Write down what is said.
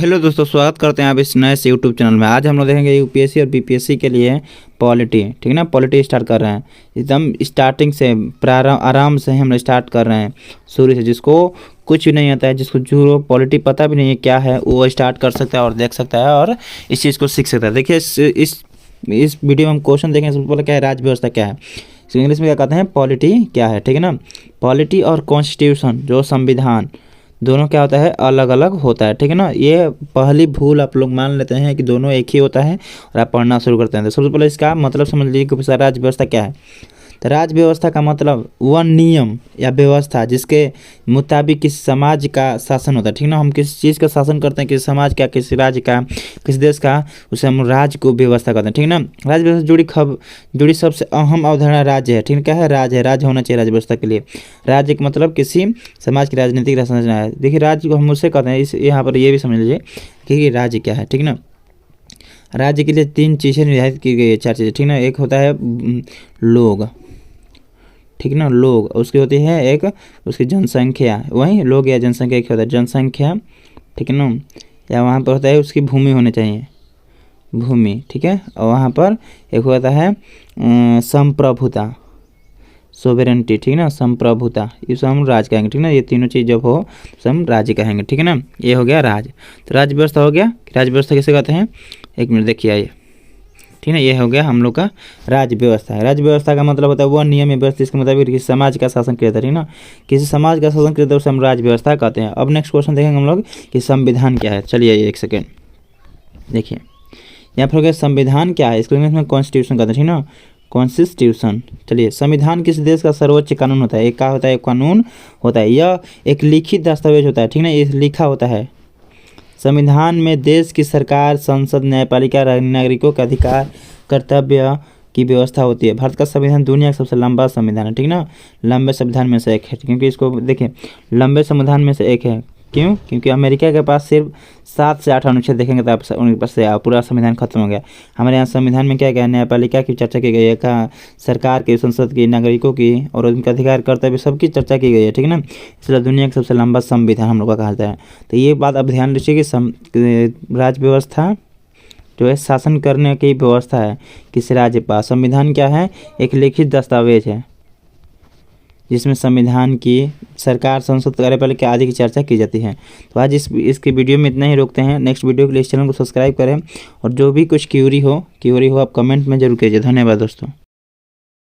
Hello दोस्तों, स्वागत करते हैं आप इस नए से यूट्यूब चैनल में। आज हम लोग देखेंगे यूपीएससी और बीपीएससी के लिए पॉलिटी। ठीक ना, पॉलिटी स्टार्ट कर रहे हैं एकदम स्टार्टिंग से, प्रारंभ आराम से हम लोग स्टार्ट कर रहे हैं शुरू से। जिसको कुछ भी नहीं आता है, जिसको जो पॉलिटी पता भी नहीं है क्या है, वो स्टार्ट कर सकता है और देख सकता है और इस चीज़ को सीख सकता है। देखिए इस वीडियो में हम क्वेश्चन देखेंगे। सबसे पहले क्या है, राज्य व्यवस्था क्या है, इंग्लिश में क्या कहते हैं, पॉलिटी क्या है। ठीक है ना, पॉलिटी और कॉन्स्टिट्यूशन जो संविधान दोनों क्या होता है, अलग अलग होता है। ठीक है ना, ये पहली भूल आप लोग मान लेते हैं कि दोनों एक ही होता है और आप पढ़ना शुरू करते हैं। तो सबसे पहले इसका मतलब समझ लीजिए कि राज्य व्यवस्था क्या है। तो राज्य व्यवस्था का मतलब वह नियम या व्यवस्था जिसके मुताबिक किसी समाज का शासन होता है। ठीक ना, हम किसी चीज़ का शासन करते हैं, किसी समाज का, किसी राज्य का, किसी देश का, उसे हम राज्य को व्यवस्था करते हैं। ठीक ना, राज्य व्यवस्था जुड़ी सबसे अहम अवधारणा राज्य है। ठीक है, क्या है, राज्य है, राज्य होना चाहिए राज्य व्यवस्था के लिए। राज्य का मतलब किसी समाज की राजनीतिक संरचना है। देखिए राज्य को हम उससे कहते हैं, इस यहाँ पर ये भी समझ लीजिए कि राज्य क्या है। ठीक ना, राज्य के लिए 3 चीज़ें निर्धारित की गई है, 4 चीज़ें। ठीक ना, एक होता है लोग। ठीक ना, लोग, उसकी होती है एक उसकी जनसंख्या, वही लोग या जनसंख्या एक होता है जनसंख्या। ठीक है ना, या वहाँ पर होता है उसकी भूमि होनी चाहिए, भूमि। ठीक है, और वहाँ पर एक होता है संप्रभुता, सोवेरेंटी। ठीक है ना, संप्रभुता, इसे हम राज्य कहेंगे। ठीक ना, ये तीनों चीज़ जब हो तो हम राज्य कहेंगे। ठीक है ना, ये हो गया राज्य। तो राज्य व्यवस्था हो गया। राज्य व्यवस्था किसे कहते हैं, एक मिनट देखिए आइए। ठीक है, ये हो गया हम लोग का राज्य व्यवस्था है। राज्य व्यवस्था का मतलब होता है वह नियम या व्यवस्था जिसके मुताबिक किसी समाज का शासन किया जाता है। ठीक ना, किसी समाज का शासन किया जाता है उसे हम राज्य व्यवस्था कहते हैं। अब नेक्स्ट क्वेश्चन देखेंगे हम लोग कि संविधान क्या है। चलिए एक सेकेंड देखिए, यहाँ पर हो गया संविधान क्या है, इसको इंग्लिश में कॉन्स्टिट्यूशन कहते हैं। ठीक ना, कॉन्स्टिट्यूशन। चलिए, संविधान किसी देश का सर्वोच्च कानून होता है। एक क्या होता है, एक कानून होता है, यह एक लिखित दस्तावेज होता है। ठीक ना, ये लिखा होता है। संविधान में देश की सरकार, संसद, न्यायपालिका, नागरिकों के अधिकार, कर्तव्य की व्यवस्था होती है। भारत का संविधान दुनिया का सबसे लंबा संविधान है। ठीक ना, लंबे संविधान में से एक है, क्योंकि इसको देखिए लंबे संविधान में से एक है। क्यों, क्योंकि अमेरिका के पास सिर्फ 7 से 8 अनुच्छेद देखेंगे तो आप उनके पास से पूरा संविधान खत्म हो गया। हमारे यहाँ संविधान में क्या क्या है, न्यायपालिका की चर्चा की गई है, कहा सरकार की, संसद की, नागरिकों की और उनके अधिकार, कर्तव्य, सबकी चर्चा की गई है। ठीक है ना, इसलिए दुनिया का सबसे लंबा संविधान हम लोग का कहा जाता है। तो ये बात अब ध्यान रखिए कि राज्य व्यवस्था जो है शासन करने की व्यवस्था है किसी राज्य पास। संविधान क्या है, एक लिखित दस्तावेज है जिसमें संविधान की सरकार, संसद, कार्यपालिका आदि की चर्चा की जाती है। तो आज इसके वीडियो में इतना ही रोकते हैं। नेक्स्ट वीडियो के लिए इस चैनल को सब्सक्राइब करें और जो भी कुछ क्यूरी हो आप कमेंट में जरूर कीजिए। धन्यवाद दोस्तों।